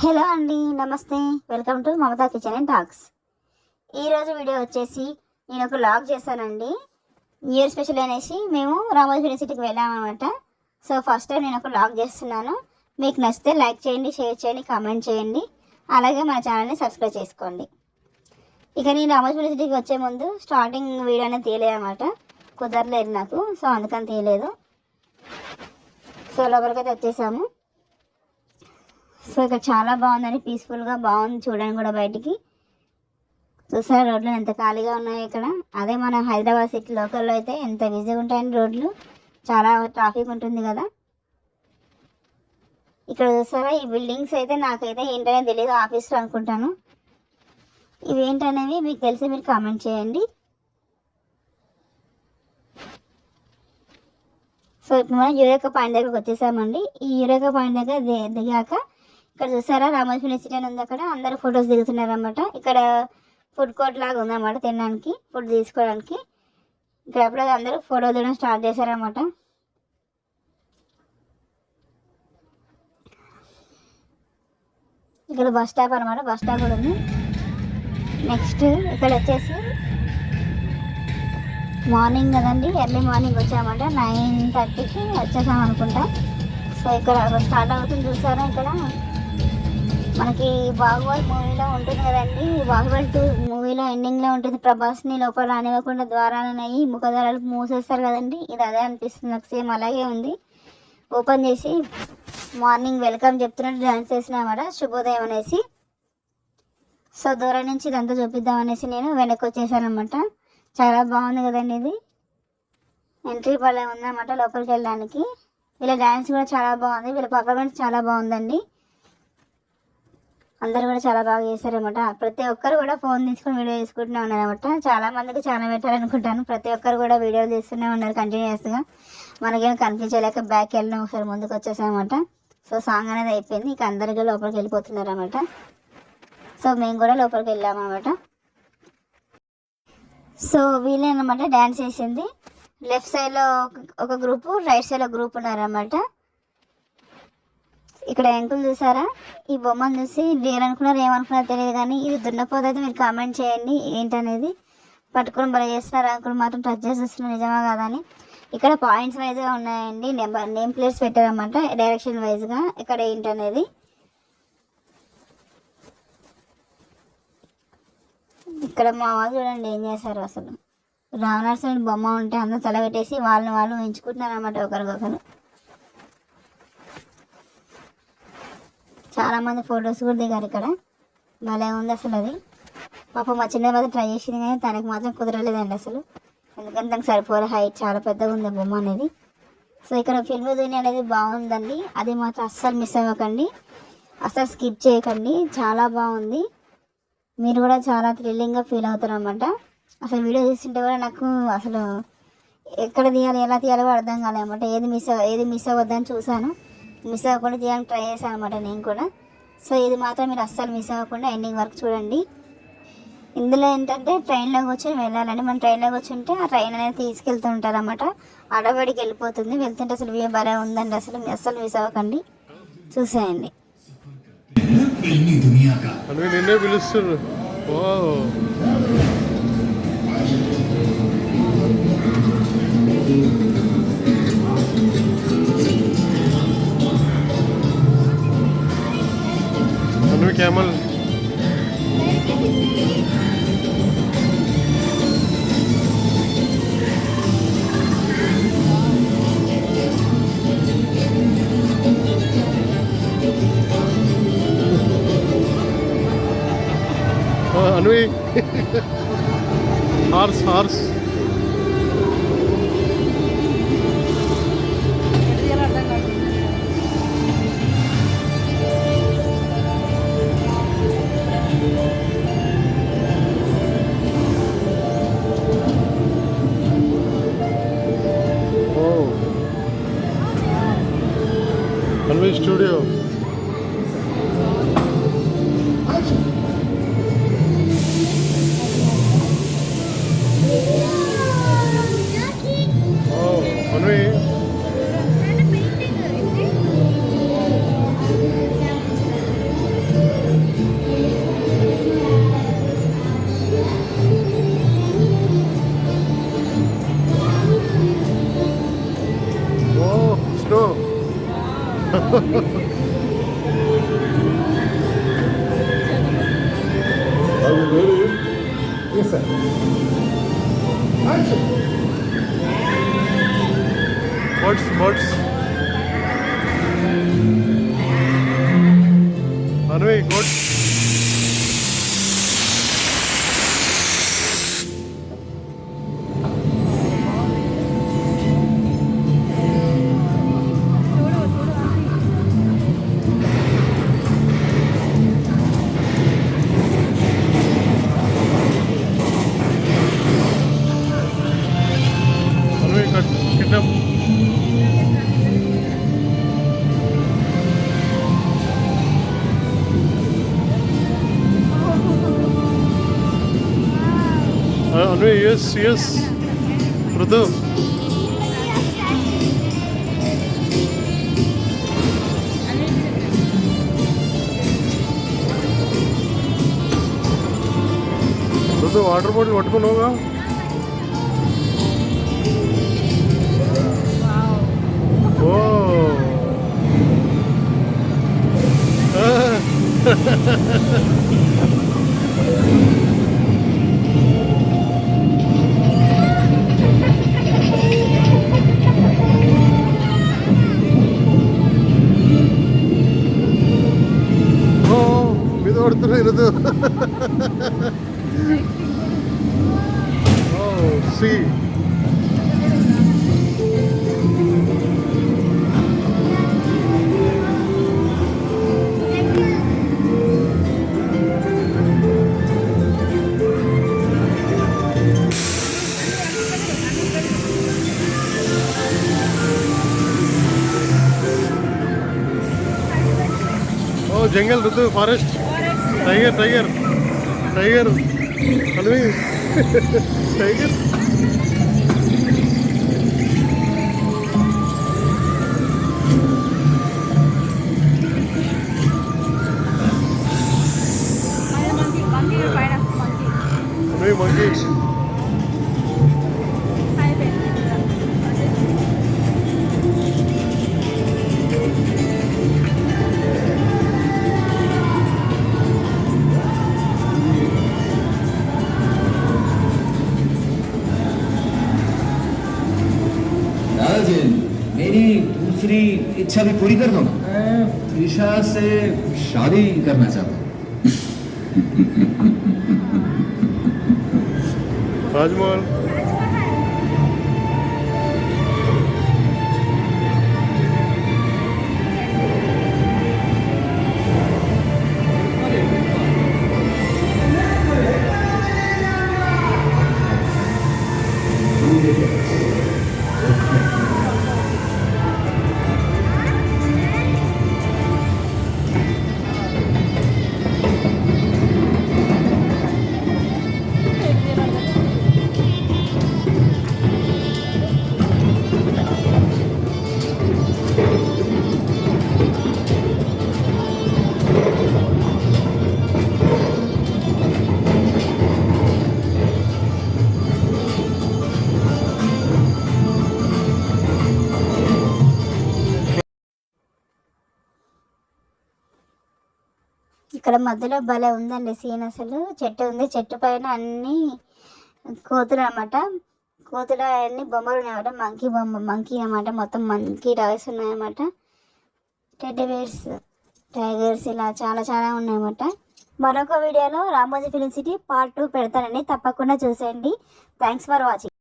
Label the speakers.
Speaker 1: Hello అండి, నమస్తే. Welcome to Mamata kitchen and talks. ఈరోజు వీడియో వచ్చేసి నేను ఒక లాగ్ చేశానండి. న్యూ ఇయర్ స్పెషల్ అనేసి మేము రామోజీ యూనివర్సిటీకి వెళ్ళామన్నమాట. సో ఫస్ట్ టైం నేను ఒక లాగ్ చేస్తున్నాను. మీకు నచ్చితే లైక్ చేయండి, షేర్ చేయండి, కామెంట్ చేయండి. అలాగే మన ఛానల్ని సబ్స్క్రైబ్ చేసుకోండి. ఇక నేను రామోజీ యూనివర్సిటీకి వచ్చే ముందు స్టార్టింగ్ వీడియో అనేది తీయలేదు అన్నమాట. కుదరలేదు నాకు, సో అందుకని తీయలేదు. సో లోపలికైతే వచ్చేసాము. సో ఇక్కడ చాలా బాగుందండి, పీస్ఫుల్గా బాగుంది చూడడానికి కూడా. బయటికి చూసారా రోడ్లు ఎంత ఖాళీగా ఉన్నాయి ఇక్కడ. అదే మన హైదరాబాద్ సిటీ లోకల్లో అయితే ఎంత బిజీగా ఉంటాయండి రోడ్లు, చాలా ట్రాఫిక్ ఉంటుంది కదా. ఇక్కడ చూసారా ఈ బిల్డింగ్స్ అయితే నాకైతే ఏంటనేది తెలియదు, ఆఫీస్లో అనుకుంటాను. ఇవి ఏంటనేవి మీకు తెలిసి మీరు కామెంట్ చేయండి. సో ఇప్పుడు మనం యూరేకా పాయింట్ దగ్గరకు వచ్చేసామండి. ఈ యూరేకా పాయింట్ దగ్గర దిగాక ఇక్కడ చూసారా రామోజీ యూనివర్సిటీ అని ఉంది. అక్కడ అందరూ ఫొటోస్ దిగుతున్నారు అన్నమాట. ఇక్కడ ఫుడ్ కోర్ట్ లాగా ఉందన్నమాట, తినడానికి ఫుడ్ తీసుకోవడానికి. ఇక్కడ అప్పుడే అందరూ ఫోటో దిగడం స్టార్ట్ చేశారన్నమాట. ఇక్కడ బస్ స్టాప్ అనమాట, బస్ స్టాప్ కూడా ఉంది. నెక్స్ట్ ఇక్కడ వచ్చేసి మార్నింగ్ కదండి, ఎర్లీ మార్నింగ్ వచ్చామంట. 9:30కి వచ్చేసాం అనుకుంటా. సో ఇక్కడ స్టార్ట్ అవుతుంది చూసారా. ఇక్కడ మనకి బాహుబలి మూవీలో ఉంటుంది కదండి, బాహుబలి 2 మూవీలో ఎండింగ్లో ఉంటుంది, ప్రభాస్ని లోపల రానివ్వకుండా ద్వారాలనయ్యి ముఖద్వారాలు మూసేస్తారు కదండి. ఇది అదే అనిపిస్తుంది నాకు, సేమ్ అలాగే ఉంది. ఓపెన్ చేసి మార్నింగ్ వెల్కమ్ చెప్తున్నట్టు డాన్స్ చేసినామట, శుభోదయం అనేసి. సో దూరం నుంచి ఇదంతా చూపిద్దాం అనేసి నేను వెనక్కి వచ్చేసాను అనమాట. చాలా బాగుంది కదండి ఇది. ఎంట్రీ భలే ఉందన్నమాట లోపలికి వెళ్ళడానికి. వీళ్ళ డ్యాన్స్ కూడా చాలా బాగుంది, వీళ్ళ పర్ఫార్మెన్స్ చాలా బాగుందండి. అందరు కూడా చాలా బాగా చేశారనమాట. ప్రతి ఒక్కరు కూడా ఫోన్ తీసుకొని వీడియో తీసుకుంటూనే ఉన్నారనమాట. చాలా మందికి చాలా పెట్టాలనుకుంటాను. ప్రతి ఒక్కరు కూడా వీడియోలు తీస్తూనే ఉన్నారు కంటిన్యూస్గా. మనకేం కనిపించలేక బ్యాక్ వెళ్ళినా ఒకసారి ముందుకు వచ్చేసామన్నమాట. సో సాంగ్ అనేది అయిపోయింది, ఇక అందరికీ లోపలికి వెళ్ళిపోతున్నారు అనమాట. సో మేము కూడా లోపలికి వెళ్ళామన్నమాట. సో వీళ్ళే అనమాట డ్యాన్స్ చేసింది. లెఫ్ట్ సైడ్లో ఒక గ్రూపు, రైట్ సైడ్లో గ్రూప్ ఉన్నారన్నమాట. ఇక్కడ అంకుల్ చూసారా, ఈ బొమ్మను చూసి వేరనుకున్నారు ఏమనుకున్నారో తెలియదు, కానీ ఇది దున్నపోతే అయితే మీరు కామెంట్ చేయండి ఏంటనేది. పట్టుకొని భలే చేస్తున్నారు. అంకుల్ మాత్రం టచ్ చేసి చూస్తున్నారు నిజమా కాదా అని. ఇక్కడ పాయింట్స్ వైజ్గా ఉన్నాయండి, నేమ్ ప్లేట్స్ పెట్టారన్నమాట డైరెక్షన్ వైజ్గా ఇక్కడ ఏంటనేది. ఇక్కడ మా వాళ్ళు చూడండి ఏం చేశారు అసలు. రావణాసురుడి బొమ్మ ఉంటే అందరూ తల పెట్టేసి వాళ్ళని వాళ్ళు ఎంచుకుంటున్నారు అన్నమాట ఒకరికొకరు. చాలామంది ఫొటోస్ కూడా దిగారు ఇక్కడ, భలే ఉంది అసలు. అది పాపం మా చిన్న మాత్రం ట్రై చేసింది కానీ తనకి మాత్రం కుదరలేదండి అసలు, ఎందుకంటే తనకు సరిపోలే హైట్, చాలా పెద్దగా ఉంది బొమ్మ అనేది. సో ఇక్కడ ఫిల్మ్ దునియా అనేది బాగుందండి, అది మాత్రం అస్సలు మిస్ అవ్వకండి, అస్సలు స్కిప్ చేయకండి. చాలా బాగుంది, మీరు కూడా చాలా థ్రిల్లింగ్గా ఫీల్ అవుతారు అన్నమాట. అసలు వీడియో తీస్తుంటే కూడా నాకు అసలు ఎక్కడ తీయాలి ఎలా తీయాలో కూడా అర్థం కాలేదన్నమాట. ఏది మిస్ అవ్వద్దని చూశాను, మిస్ అవ్వకుండా తీయడానికి ట్రై చేశాను అనమాట నేను కూడా. సో ఇది మాత్రం మీరు అస్సలు మిస్ అవ్వకుండా ఎండింగ్ వరకు చూడండి. ఇందులో ఏంటంటే ట్రైన్లో కూర్చొని వెళ్ళాలండి. మనం ట్రైన్లో కూర్చుంటే ఆ ట్రైన్ అనేది తీసుకెళ్తూ ఉంటారు అన్నమాట, అడబడికి వెళ్ళిపోతుంది. వెళ్తుంటే అసలు వ్యూ భలే ఉందండి, అస్సలు మిస్ అవ్వకండి, చూసేయండి.
Speaker 2: నిన్నే పిలుస్తున్నారు. कैमल अनुई horse studio
Speaker 3: Yes, sir. Action.
Speaker 2: Birds. Anvi, goats. Anvi, kidnap. Anvi, yes. Rudu. Rudu, water bottle పట్టుకున్నావుగా? Oh. మీద పడుతున్నాయి రుదు. See. Oh, jungle, Rudu, forest. Tiger. Anvi. Tiger. Anvi, monkey.
Speaker 4: दादाजी मेरी दूसरी इच्छा भी पूरी कर दो ना मैं त्रिशा से शादी करना चाहता हूँ
Speaker 2: Rajmahal.
Speaker 1: ఇక్కడ మధ్యలో భలే ఉందండి సీన్. అసలు చెట్టు ఉంది, చెట్టు పైన అన్ని కోతులు అనమాట. కోతులు అన్ని బొమ్మలు ఉన్నాయన్నమాట. మంకీ అన్నమాట. మొత్తం మంకీ టాయ్స్ ఉన్నాయన్నమాట. టెడ్డీ బేర్స్, టైగర్స్, ఇలా చాలా ఉన్నాయన్నమాట. మరొక వీడియోలో రామోజీ ఫిలిం సిటీ పార్ట్ 2 పెడతానండి, తప్పకుండా చూసేయండి. Thanks for watching.